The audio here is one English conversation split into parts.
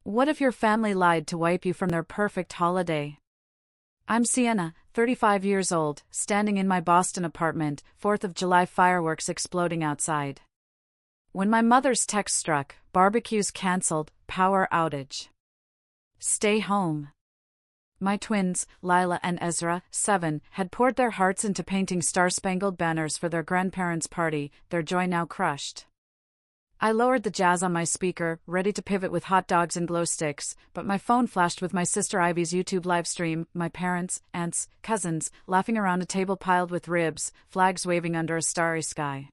What if your family lied to wipe you from their perfect holiday? I'm Sienna, 35 years old, standing in my Boston apartment, 4th of July fireworks exploding outside. When my mother's text struck, barbecues cancelled, power outage. Stay home. My twins, Lila and Ezra, 7, had poured their hearts into painting star-spangled banners for their grandparents' party, their joy now crushed. I lowered the jazz on my speaker, ready to pivot with hot dogs and glow sticks, but my phone flashed with my sister Ivy's YouTube livestream, my parents, aunts, cousins, laughing around a table piled with ribs, flags waving under a starry sky.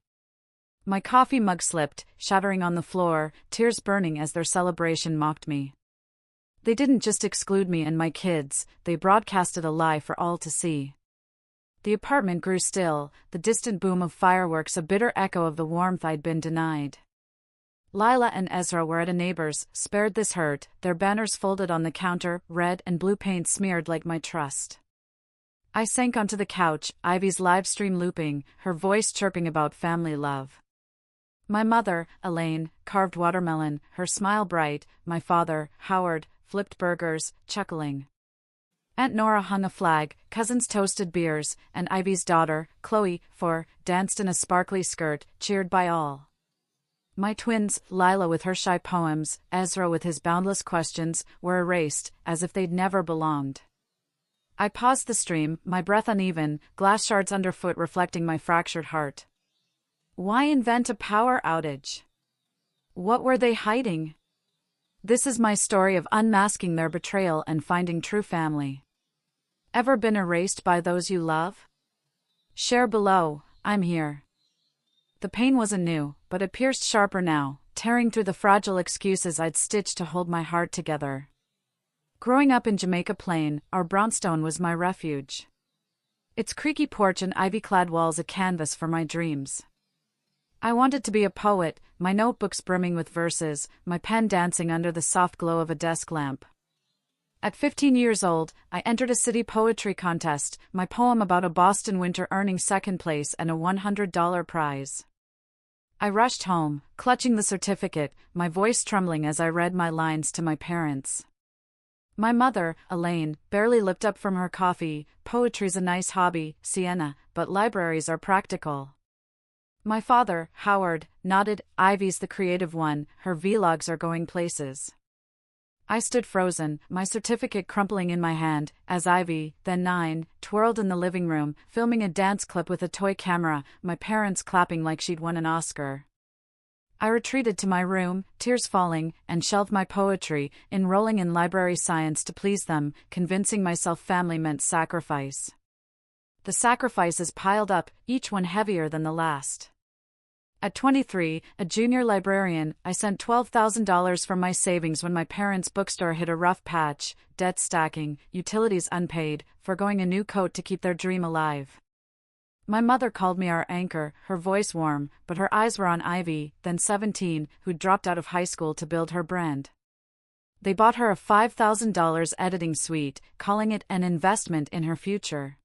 My coffee mug slipped, shattering on the floor, tears burning as their celebration mocked me. They didn't just exclude me and my kids, they broadcasted a lie for all to see. The apartment grew still, the distant boom of fireworks a bitter echo of the warmth I'd been denied. Lila and Ezra were at a neighbor's, spared this hurt, their banners folded on the counter, red and blue paint smeared like my trust. I sank onto the couch, Ivy's live stream looping, her voice chirping about family love. My mother, Elaine, carved watermelon, her smile bright, my father, Howard, flipped burgers, chuckling. Aunt Nora hung a flag, cousins toasted beers, and Ivy's daughter, Chloe, 4, danced in a sparkly skirt, cheered by all. My twins, Lila with her shy poems, Ezra with his boundless questions, were erased, as if they'd never belonged. I paused the stream, my breath uneven, glass shards underfoot reflecting my fractured heart. Why invent a power outage? What were they hiding? This is my story of unmasking their betrayal and finding true family. Ever been erased by those you love? Share below, I'm here. The pain wasn't new, but it pierced sharper now, tearing through the fragile excuses I'd stitched to hold my heart together. Growing up in Jamaica Plain, our brownstone was my refuge. Its creaky porch and ivy-clad walls a canvas for my dreams. I wanted to be a poet, my notebooks brimming with verses, my pen dancing under the soft glow of a desk lamp. At 15 years old, I entered a city poetry contest, my poem about a Boston winter earning second place and a $100 prize. I rushed home, clutching the certificate, my voice trembling as I read my lines to my parents. My mother, Elaine, barely looked up from her coffee. Poetry's a nice hobby, Sienna, but libraries are practical. My father, Howard, nodded. Ivy's the creative one, her vlogs are going places. I stood frozen, my certificate crumpling in my hand, as Ivy, then 9, twirled in the living room, filming a dance clip with a toy camera, my parents clapping like she'd won an Oscar. I retreated to my room, tears falling, and shelved my poetry, enrolling in library science to please them, convincing myself family meant sacrifice. The sacrifices piled up, each one heavier than the last. At 23, a junior librarian, I sent $12,000 from my savings when my parents' bookstore hit a rough patch, debt stacking, utilities unpaid, forgoing a new coat to keep their dream alive. My mother called me our anchor, her voice warm, but her eyes were on Ivy, then 17, who'd dropped out of high school to build her brand. They bought her a $5,000 editing suite, calling it an investment in her future.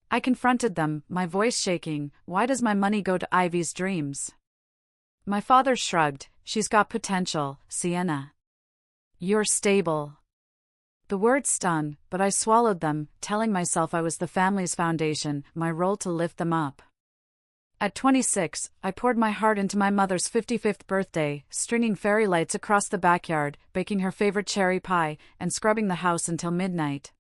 I confronted them, my voice shaking. Why does my money go to Ivy's dreams? My father shrugged. She's got potential, Sienna. You're stable. The words stung, but I swallowed them, telling myself I was the family's foundation, my role to lift them up. At 26, I poured my heart into my mother's 55th birthday, stringing fairy lights across the backyard, baking her favorite cherry pie, and scrubbing the house until midnight.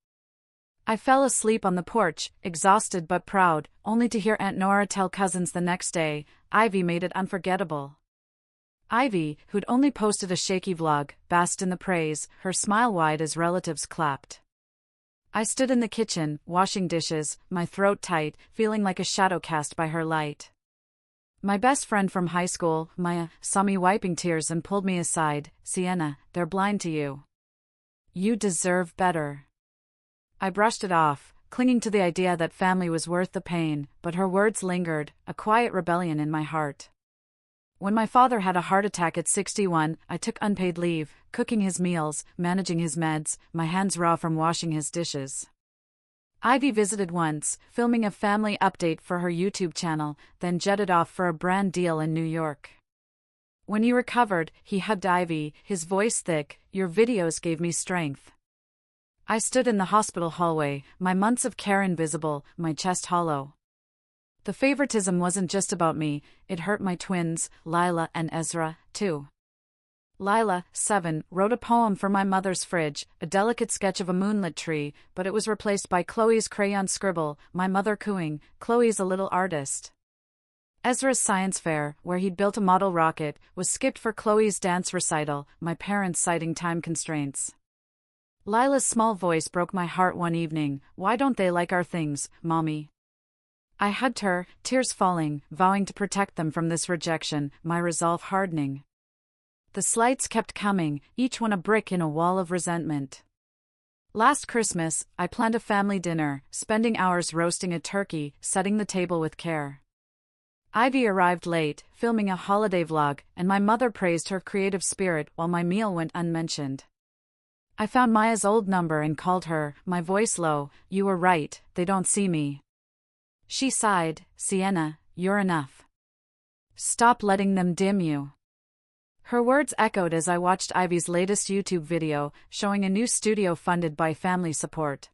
I fell asleep on the porch, exhausted but proud, only to hear Aunt Nora tell cousins the next day, Ivy made it unforgettable. Ivy, who'd only posted a shaky vlog, basked in the praise, her smile wide as relatives clapped. I stood in the kitchen, washing dishes, my throat tight, feeling like a shadow cast by her light. My best friend from high school, Maya, saw me wiping tears and pulled me aside. Sienna, they're blind to you. You deserve better. I brushed it off, clinging to the idea that family was worth the pain, but her words lingered, a quiet rebellion in my heart. When my father had a heart attack at 61, I took unpaid leave, cooking his meals, managing his meds, my hands raw from washing his dishes. Ivy visited once, filming a family update for her YouTube channel, then jetted off for a brand deal in New York. When you recovered, he hugged Ivy, his voice thick. Your videos gave me strength. I stood in the hospital hallway, my months of care invisible, my chest hollow. The favoritism wasn't just about me, it hurt my twins, Lila and Ezra, too. Lila, 7, wrote a poem for my mother's fridge, a delicate sketch of a moonlit tree, but it was replaced by Chloe's crayon scribble, my mother cooing, Chloe's a little artist. Ezra's science fair, where he'd built a model rocket, was skipped for Chloe's dance recital, my parents citing time constraints. Lila's small voice broke my heart one evening. Why don't they like our things, Mommy? I hugged her, tears falling, vowing to protect them from this rejection, my resolve hardening. The slights kept coming, each one a brick in a wall of resentment. Last Christmas, I planned a family dinner, spending hours roasting a turkey, setting the table with care. Ivy arrived late, filming a holiday vlog, and my mother praised her creative spirit while my meal went unmentioned. I found Maya's old number and called her, my voice low. You were right, they don't see me. She sighed, Sienna, you're enough. Stop letting them dim you. Her words echoed as I watched Ivy's latest YouTube video, showing a new studio funded by family support.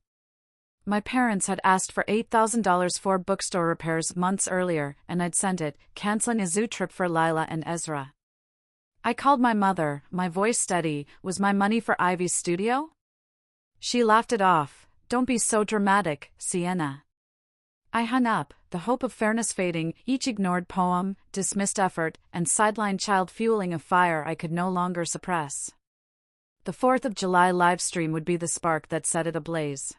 My parents had asked for $8,000 for bookstore repairs months earlier, and I'd sent it, canceling a zoo trip for Lila and Ezra. I called my mother, my voice steady. Was my money for Ivy's studio? She laughed it off. Don't be so dramatic, Sienna. I hung up, the hope of fairness fading, each ignored poem, dismissed effort, and sidelined child fueling a fire I could no longer suppress. The 4th of July livestream would be the spark that set it ablaze.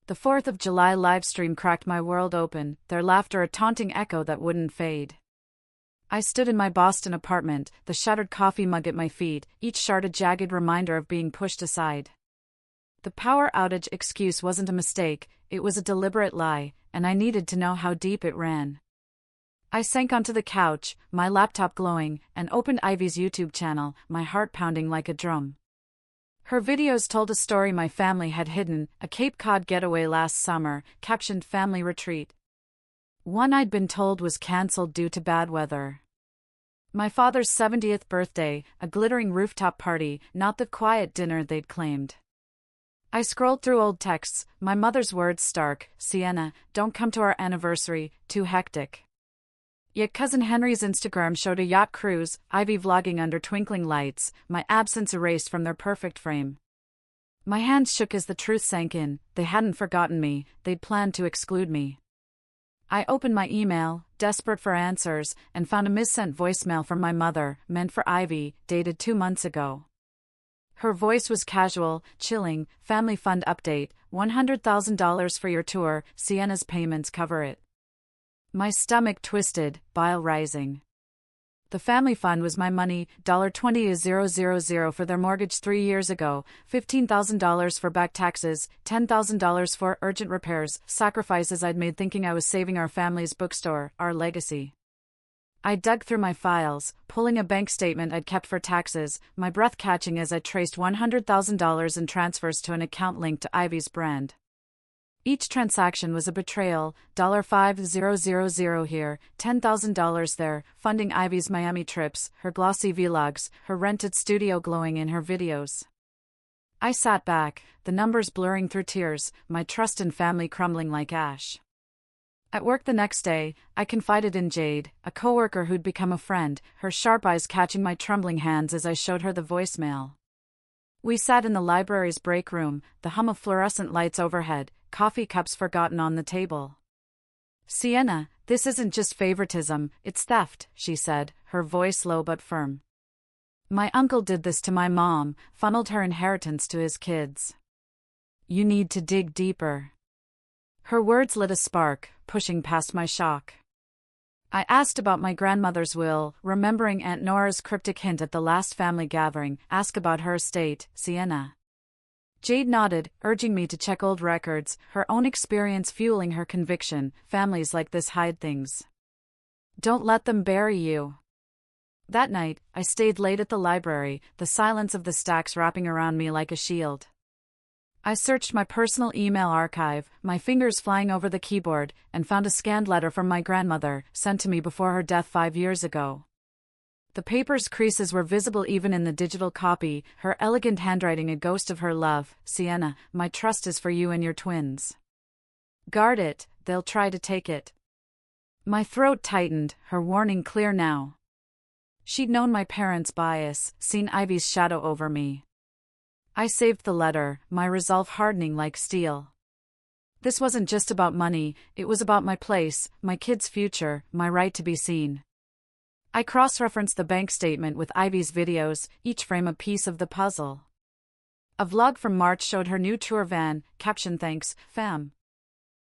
The 4th of July livestream cracked my world open, their laughter a taunting echo that wouldn't fade. I stood in my Boston apartment, the shattered coffee mug at my feet, each shard a jagged reminder of being pushed aside. The power outage excuse wasn't a mistake, it was a deliberate lie, and I needed to know how deep it ran. I sank onto the couch, my laptop glowing, and opened Ivy's YouTube channel, my heart pounding like a drum. Her videos told a story my family had hidden, a Cape Cod getaway last summer, captioned Family Retreat. One I'd been told was cancelled due to bad weather. My father's 70th birthday, a glittering rooftop party, not the quiet dinner they'd claimed. I scrolled through old texts, my mother's words stark, Sienna, don't come to our anniversary, too hectic. Yet Cousin Henry's Instagram showed a yacht cruise, Ivy vlogging under twinkling lights, my absence erased from their perfect frame. My hands shook as the truth sank in, they hadn't forgotten me, they'd planned to exclude me. I opened my email, desperate for answers, and found a missent voicemail from my mother, meant for Ivy, dated 2 months ago. Her voice was casual, chilling. Family fund update, $100,000 for your tour, Sienna's payments cover it. My stomach twisted, bile rising. The family fund was my money, $20,000 for their mortgage 3 years ago, $15,000 for back taxes, $10,000 for urgent repairs, sacrifices I'd made thinking I was saving our family's bookstore, our legacy. I dug through my files, pulling a bank statement I'd kept for taxes, my breath catching as I traced $100,000 in transfers to an account linked to Ivy's brand. Each transaction was a betrayal, $5,000 here, $10,000 there, funding Ivy's Miami trips, her glossy vlogs, her rented studio glowing in her videos. I sat back, the numbers blurring through tears, my trust in family crumbling like ash. At work the next day, I confided in Jade, a coworker who'd become a friend, her sharp eyes catching my trembling hands as I showed her the voicemail. We sat in the library's break room, the hum of fluorescent lights overhead, coffee cups forgotten on the table. Sienna, this isn't just favoritism, it's theft, she said, her voice low but firm. My uncle did this to my mom, funneled her inheritance to his kids. You need to dig deeper. Her words lit a spark, pushing past my shock. I asked about my grandmother's will, remembering Aunt Nora's cryptic hint at the last family gathering, ask about her estate, Sienna. Jade nodded, urging me to check old records, her own experience fueling her conviction, families like this hide things. Don't let them bury you. That night, I stayed late at the library, the silence of the stacks wrapping around me like a shield. I searched my personal email archive, my fingers flying over the keyboard, and found a scanned letter from my grandmother, sent to me before her death 5 years ago. The paper's creases were visible even in the digital copy, her elegant handwriting a ghost of her love. Sienna, my trust is for you and your twins. Guard it, they'll try to take it. My throat tightened, her warning clear now. She'd known my parents' bias, seen Ivy's shadow over me. I saved the letter, my resolve hardening like steel. This wasn't just about money, it was about my place, my kids' future, my right to be seen. I cross-referenced the bank statement with Ivy's videos, each frame a piece of the puzzle. A vlog from March showed her new tour van, caption thanks, fam.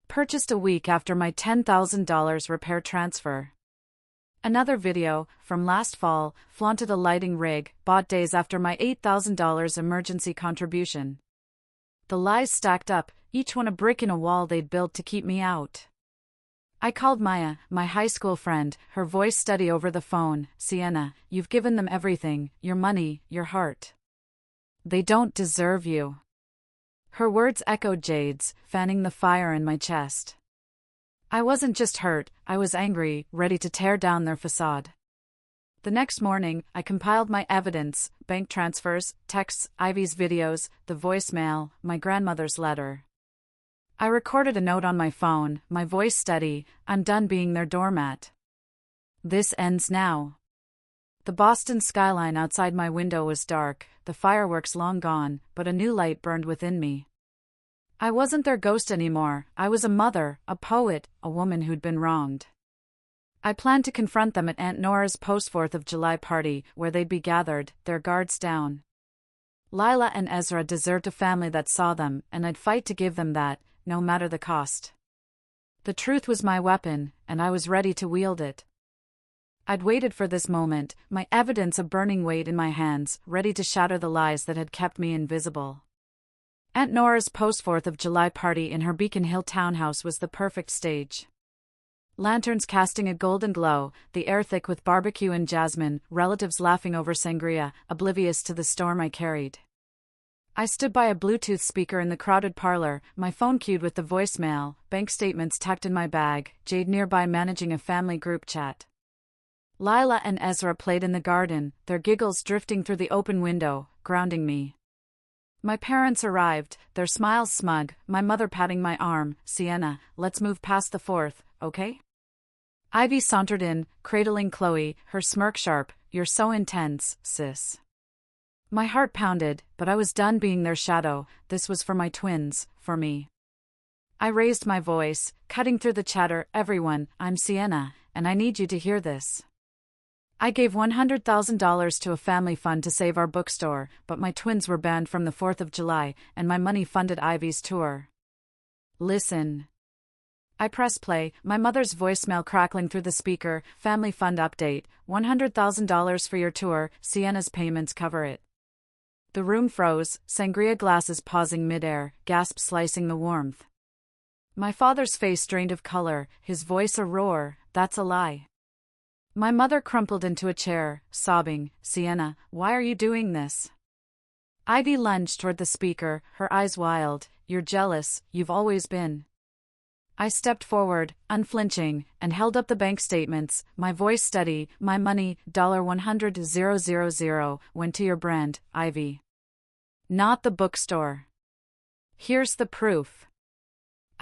Purchased a week after my $10,000 repair transfer. Another video, from last fall, flaunted a lighting rig, bought days after my $8,000 emergency contribution. The lies stacked up, each one a brick in a wall they'd built to keep me out. I called Maya, my high school friend, her voice steady over the phone. Sienna, you've given them everything, your money, your heart. They don't deserve you. Her words echoed Jade's, fanning the fire in my chest. I wasn't just hurt, I was angry, ready to tear down their facade. The next morning, I compiled my evidence, bank transfers, texts, Ivy's videos, the voicemail, my grandmother's letter. I recorded a note on my phone, my voice steady, I'm done being their doormat. This ends now. The Boston skyline outside my window was dark, the fireworks long gone, but a new light burned within me. I wasn't their ghost anymore, I was a mother, a poet, a woman who'd been wronged. I planned to confront them at Aunt Nora's post-4th of July party, where they'd be gathered, their guards down. Lila and Ezra deserved a family that saw them, and I'd fight to give them that, no matter the cost. The truth was my weapon, and I was ready to wield it. I'd waited for this moment, my evidence a burning weight in my hands, ready to shatter the lies that had kept me invisible. Aunt Nora's post-4th of July party in her Beacon Hill townhouse was the perfect stage. Lanterns casting a golden glow, the air thick with barbecue and jasmine, relatives laughing over sangria, oblivious to the storm I carried. I stood by a Bluetooth speaker in the crowded parlor, my phone queued with the voicemail, bank statements tucked in my bag, Jade nearby managing a family group chat. Lila and Ezra played in the garden, their giggles drifting through the open window, grounding me. My parents arrived, their smiles smug, my mother patting my arm. Sienna, let's move past the 4th, okay? Ivy sauntered in, cradling Chloe, her smirk sharp. You're so intense, sis. My heart pounded, but I was done being their shadow. This was for my twins, for me. I raised my voice, cutting through the chatter. Everyone, I'm Sienna, and I need you to hear this. I gave $100,000 to a family fund to save our bookstore, but my twins were banned from the 4th of July, and my money funded Ivy's tour. Listen. I pressed play, my mother's voicemail crackling through the speaker. Family fund update, $100,000 for your tour, Sienna's payments cover it. The room froze, sangria glasses pausing midair, gasps slicing the warmth. My father's face drained of color, his voice a roar. That's a lie. My mother crumpled into a chair, sobbing. Sienna, why are you doing this? Ivy lunged toward the speaker, her eyes wild. You're jealous, you've always been. I stepped forward, unflinching, and held up the bank statements, my voice steady. My money, $100,000, went to your brand, Ivy. Not the bookstore. Here's the proof.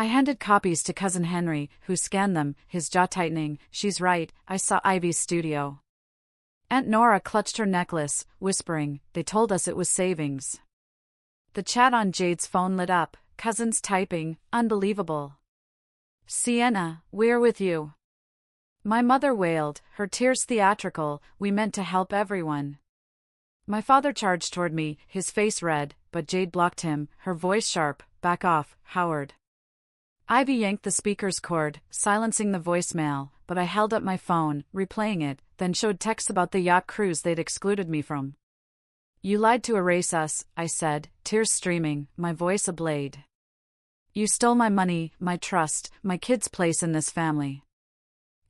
I handed copies to Cousin Henry, who scanned them, his jaw tightening. She's right, I saw Ivy's studio. Aunt Nora clutched her necklace, whispering, they told us it was savings. The chat on Jade's phone lit up, cousins typing, unbelievable. Sienna, we're with you. My mother wailed, her tears theatrical. We meant to help everyone. My father charged toward me, his face red, but Jade blocked him, her voice sharp. Back off, Howard. Ivy yanked the speaker's cord, silencing the voicemail, but I held up my phone, replaying it, then showed texts about the yacht cruise they'd excluded me from. You lied to erase us, I said, tears streaming, my voice a blade. You stole my money, my trust, my kid's place in this family.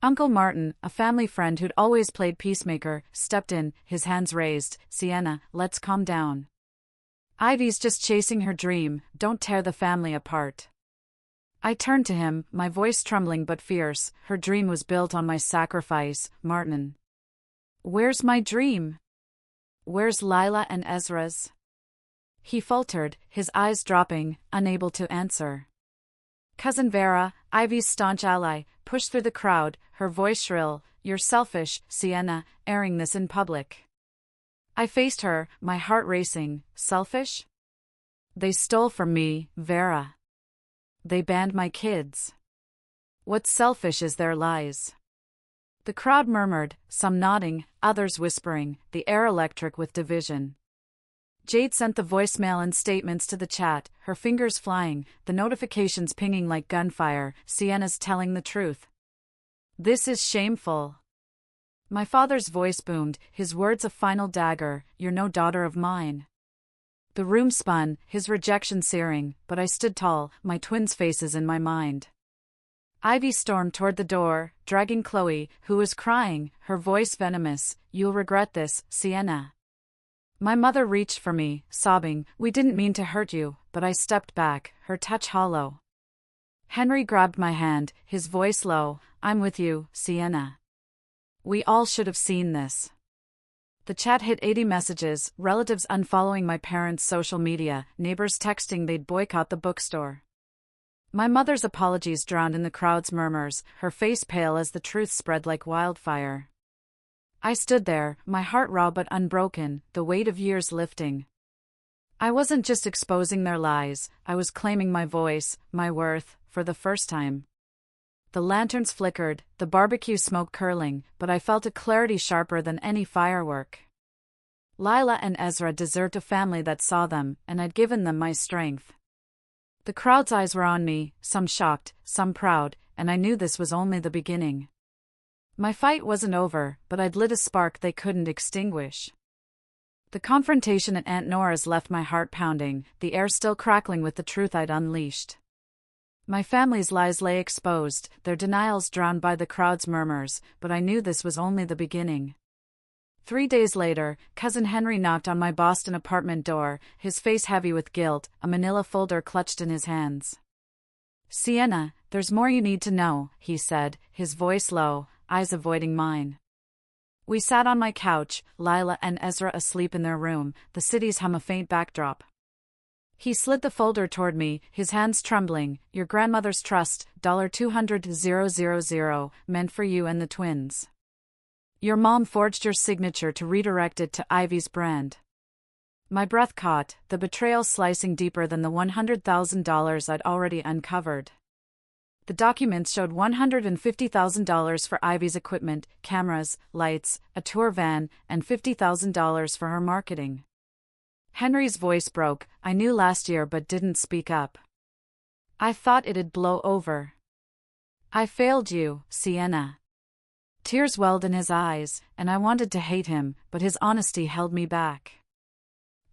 Uncle Martin, a family friend who'd always played peacemaker, stepped in, his hands raised. Sienna, let's calm down. Ivy's just chasing her dream, don't tear the family apart. I turned to him, my voice trembling but fierce. Her dream was built on my sacrifice, Martin. Where's my dream? Where's Lila and Ezra's? He faltered, his eyes dropping, unable to answer. Cousin Vera, Ivy's staunch ally, pushed through the crowd, her voice shrill. You're selfish, Sienna, airing this in public. I faced her, my heart racing. Selfish? They stole from me, Vera. They banned my kids. What's selfish is their lies. The crowd murmured, some nodding, others whispering, the air electric with division. Jade sent the voicemail and statements to the chat, her fingers flying, the notifications pinging like gunfire. Sienna's telling the truth. This is shameful. My father's voice boomed, his words a final dagger. You're no daughter of mine. The room spun, his rejection searing, but I stood tall, my twins' faces in my mind. Ivy stormed toward the door, dragging Chloe, who was crying, her voice venomous. You'll regret this, Sienna. My mother reached for me, sobbing, we didn't mean to hurt you, but I stepped back, her touch hollow. Henry grabbed my hand, his voice low, I'm with you, Sienna. We all should have seen this. The chat hit 80 messages, relatives unfollowing my parents' social media, neighbors texting they'd boycott the bookstore. My mother's apologies drowned in the crowd's murmurs, her face pale as the truth spread like wildfire. I stood there, my heart raw but unbroken, the weight of years lifting. I wasn't just exposing their lies, I was claiming my voice, my worth, for the first time. The lanterns flickered, the barbecue smoke curling, but I felt a clarity sharper than any firework. Lila and Ezra deserved a family that saw them, and I'd given them my strength. The crowd's eyes were on me, some shocked, some proud, and I knew this was only the beginning. My fight wasn't over, but I'd lit a spark they couldn't extinguish. The confrontation at Aunt Nora's left my heart pounding, the air still crackling with the truth I'd unleashed. My family's lies lay exposed, their denials drowned by the crowd's murmurs, but I knew this was only the beginning. 3 days later, Cousin Henry knocked on my Boston apartment door, his face heavy with guilt, a manila folder clutched in his hands. Sienna, there's more you need to know, he said, his voice low, eyes avoiding mine. We sat on my couch, Lila and Ezra asleep in their room, the city's hum a faint backdrop. He slid the folder toward me, his hands trembling. Your grandmother's trust, $200,000, meant for you and the twins. Your mom forged your signature to redirect it to Ivy's brand. My breath caught, the betrayal slicing deeper than the $100,000 I'd already uncovered. The documents showed $150,000 for Ivy's equipment, cameras, lights, a tour van, and $50,000 for her marketing. Henry's voice broke. I knew last year but didn't speak up. I thought it'd blow over. I failed you, Sienna. Tears welled in his eyes, and I wanted to hate him, but his honesty held me back.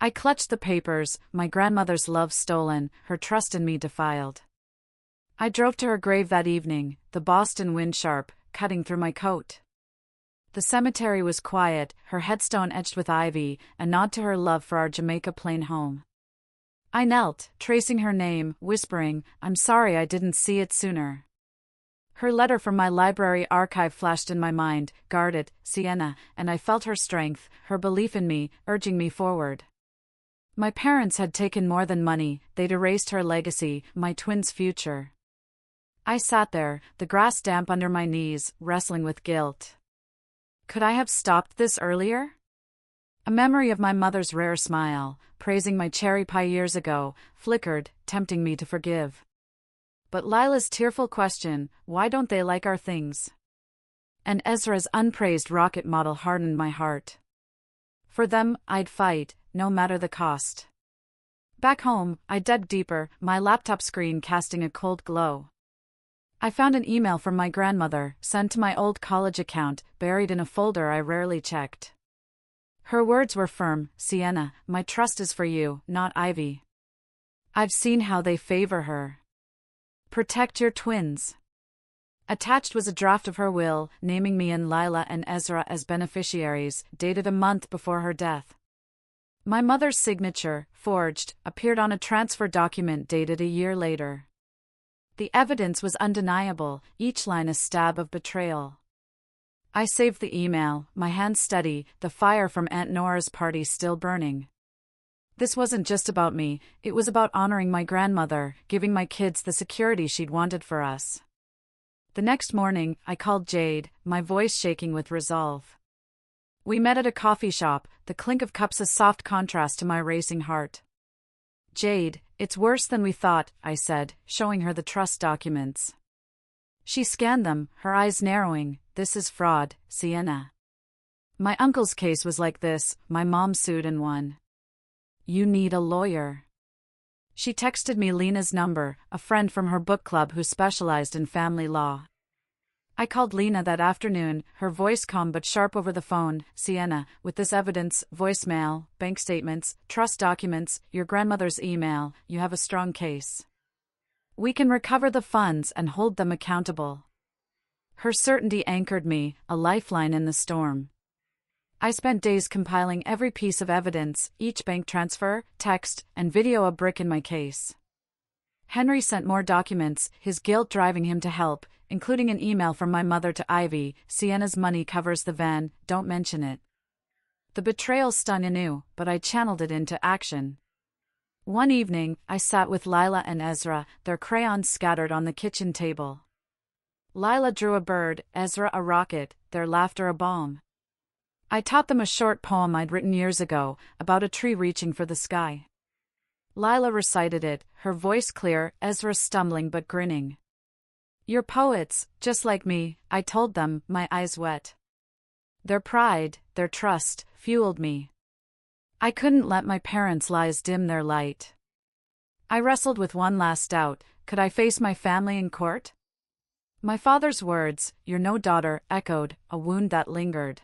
I clutched the papers, my grandmother's love stolen, her trust in me defiled. I drove to her grave that evening, the Boston wind sharp, cutting through my coat. The cemetery was quiet, her headstone etched with ivy, a nod to her love for our Jamaica Plain home. I knelt, tracing her name, whispering, I'm sorry I didn't see it sooner. Her letter from my library archive flashed in my mind, guard it, Sienna, and I felt her strength, her belief in me, urging me forward. My parents had taken more than money, they'd erased her legacy, my twins' future. I sat there, the grass damp under my knees, wrestling with guilt. Could I have stopped this earlier? A memory of my mother's rare smile, praising my cherry pie years ago, flickered, tempting me to forgive. But Lila's tearful question, why don't they like our things? And Ezra's unpraised rocket model hardened my heart. For them, I'd fight, no matter the cost. Back home, I dug deeper, my laptop screen casting a cold glow. I found an email from my grandmother, sent to my old college account, buried in a folder I rarely checked. Her words were firm, Sienna, my trust is for you, not Ivy. I've seen how they favor her. Protect your twins. Attached was a draft of her will, naming me and Lila and Ezra as beneficiaries, dated a month before her death. My mother's signature, forged, appeared on a transfer document dated a year later. The evidence was undeniable, each line a stab of betrayal. I saved the email, my hands steady, the fire from Aunt Nora's party still burning. This wasn't just about me, it was about honoring my grandmother, giving my kids the security she'd wanted for us. The next morning, I called Jade, my voice shaking with resolve. We met at a coffee shop, the clink of cups a soft contrast to my racing heart. Jade, it's worse than we thought, I said, showing her the trust documents. She scanned them, her eyes narrowing. This is fraud, Sienna. My uncle's case was like this, my mom sued and won. You need a lawyer. She texted me Lena's number, a friend from her book club who specialized in family law. I called Lena that afternoon, her voice calm but sharp over the phone. Sienna, with this evidence, voicemail, bank statements, trust documents, your grandmother's email, you have a strong case. We can recover the funds and hold them accountable. Her certainty anchored me, a lifeline in the storm. I spent days compiling every piece of evidence, each bank transfer, text, and video a brick in my case. Henry sent more documents, his guilt driving him to help, including an email from my mother to Ivy. Sienna's money covers the van, don't mention it. The betrayal stung anew, but I channeled it into action. One evening, I sat with Lila and Ezra, their crayons scattered on the kitchen table. Lila drew a bird, Ezra a rocket, their laughter a balm. I taught them a short poem I'd written years ago, about a tree reaching for the sky. Lila recited it, her voice clear, Ezra stumbling but grinning. You're poets, just like me, I told them, my eyes wet. Their pride, their trust, fueled me. I couldn't let my parents' lies dim their light. I wrestled with one last doubt, could I face my family in court? My father's words, you're no daughter, echoed, a wound that lingered.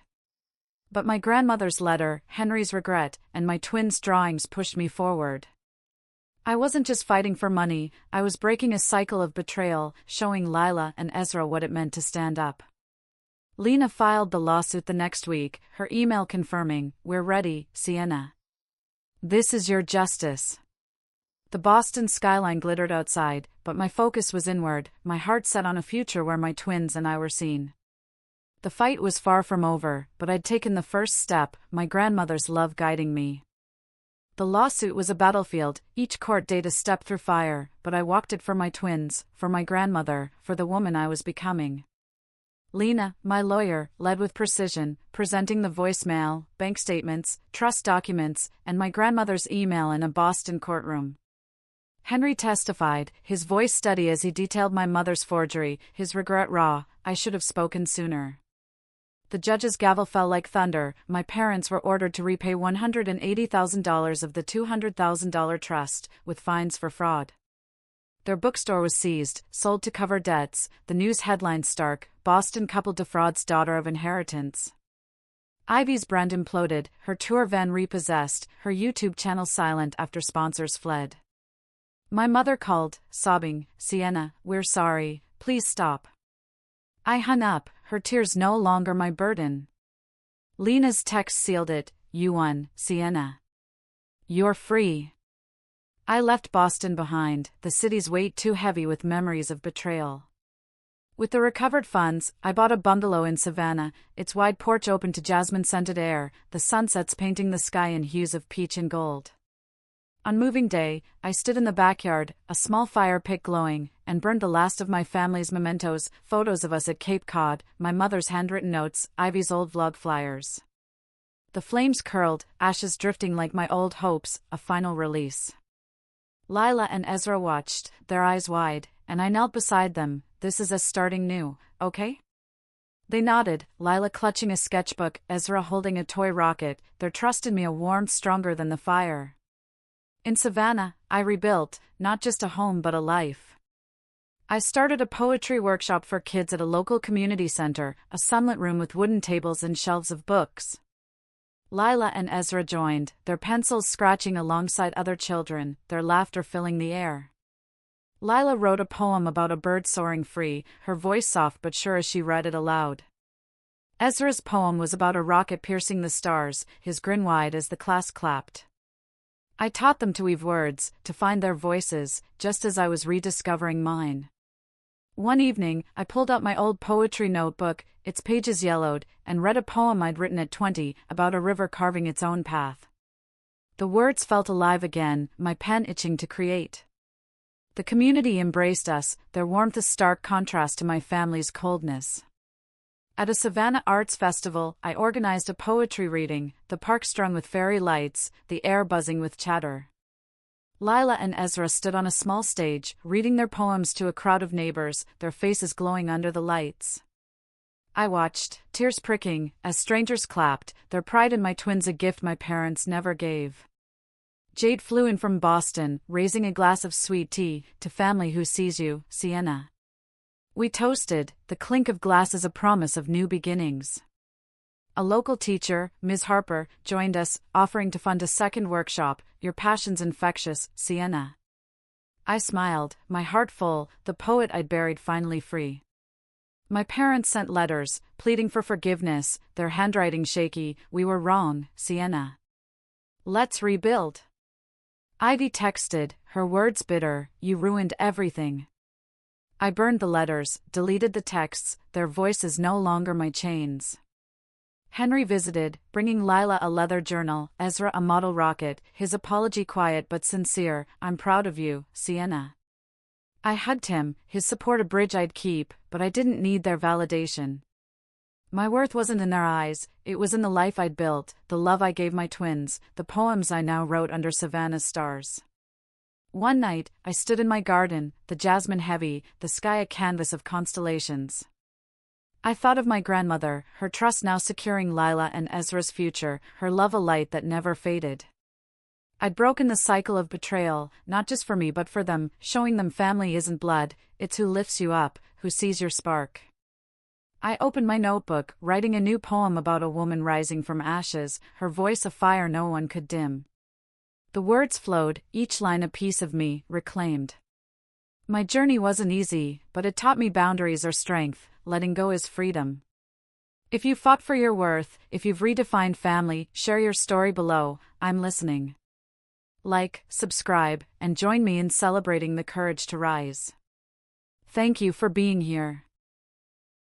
But my grandmother's letter, Henry's regret, and my twins' drawings pushed me forward. I wasn't just fighting for money, I was breaking a cycle of betrayal, showing Lila and Ezra what it meant to stand up. Lena filed the lawsuit the next week, her email confirming, we're ready, Sienna. This is your justice. The Boston skyline glittered outside, but my focus was inward, my heart set on a future where my twins and I were seen. The fight was far from over, but I'd taken the first step, my grandmother's love guiding me. The lawsuit was a battlefield, each court date a step through fire, but I walked it for my twins, for my grandmother, for the woman I was becoming. Lena, my lawyer, led with precision, presenting the voicemail, bank statements, trust documents, and my grandmother's email in a Boston courtroom. Henry testified, his voice steady as he detailed my mother's forgery, his regret raw, I should have spoken sooner. The judge's gavel fell like thunder, my parents were ordered to repay $180,000 of the $200,000 trust, with fines for fraud. Their bookstore was seized, sold to cover debts, the news headlines stark, Boston couple defrauds daughter of inheritance. Ivy's brand imploded, her tour van repossessed, her YouTube channel silent after sponsors fled. My mother called, sobbing, Sienna, we're sorry, please stop. I hung up, her tears no longer my burden. Lena's text sealed it, you won, Sienna. You're free. I left Boston behind, the city's weight too heavy with memories of betrayal. With the recovered funds, I bought a bungalow in Savannah, its wide porch open to jasmine-scented air, the sunsets painting the sky in hues of peach and gold. On moving day, I stood in the backyard, a small fire pit glowing, and burned the last of my family's mementos, photos of us at Cape Cod, my mother's handwritten notes, Ivy's old vlog flyers. The flames curled, ashes drifting like my old hopes, a final release. Lila and Ezra watched, their eyes wide, and I knelt beside them, this is us starting new, okay? They nodded, Lila clutching a sketchbook, Ezra holding a toy rocket, their trust in me a warmth stronger than the fire. In Savannah, I rebuilt, not just a home but a life. I started a poetry workshop for kids at a local community center, a sunlit room with wooden tables and shelves of books. Lila and Ezra joined, their pencils scratching alongside other children, their laughter filling the air. Lila wrote a poem about a bird soaring free, her voice soft but sure as she read it aloud. Ezra's poem was about a rocket piercing the stars, his grin wide as the class clapped. I taught them to weave words, to find their voices, just as I was rediscovering mine. One evening, I pulled out my old poetry notebook, its pages yellowed, and read a poem I'd written at 20 about a river carving its own path. The words felt alive again, my pen itching to create. The community embraced us, their warmth a stark contrast to my family's coldness. At a Savannah Arts Festival, I organized a poetry reading, the park strung with fairy lights, the air buzzing with chatter. Lila and Ezra stood on a small stage, reading their poems to a crowd of neighbors, their faces glowing under the lights. I watched, tears pricking, as strangers clapped, their pride in my twins a gift my parents never gave. Jade flew in from Boston, raising a glass of sweet tea, to family who sees you, Sienna. We toasted, the clink of glasses a promise of new beginnings. A local teacher, Ms. Harper, joined us, offering to fund a second workshop, Your Passion's Infectious, Sienna. I smiled, my heart full, the poet I'd buried finally free. My parents sent letters, pleading for forgiveness, their handwriting shaky, we were wrong, Sienna. Let's rebuild. Ivy texted, her words bitter, you ruined everything. I burned the letters, deleted the texts, their voices no longer my chains. Henry visited, bringing Lila a leather journal, Ezra a model rocket, his apology quiet but sincere, I'm proud of you, Sienna. I hugged him, his support a bridge I'd keep, but I didn't need their validation. My worth wasn't in their eyes, it was in the life I'd built, the love I gave my twins, the poems I now wrote under Savannah's stars. One night, I stood in my garden, the jasmine heavy, the sky a canvas of constellations. I thought of my grandmother, her trust now securing Lila and Ezra's future, her love a light that never faded. I'd broken the cycle of betrayal, not just for me but for them, showing them family isn't blood, it's who lifts you up, who sees your spark. I opened my notebook, writing a new poem about a woman rising from ashes, her voice a fire no one could dim. The words flowed, each line a piece of me, reclaimed. My journey wasn't easy, but it taught me boundaries are strength, letting go is freedom. If you fought for your worth, if you've redefined family, share your story below, I'm listening. Like, subscribe, and join me in celebrating the courage to rise. Thank you for being here.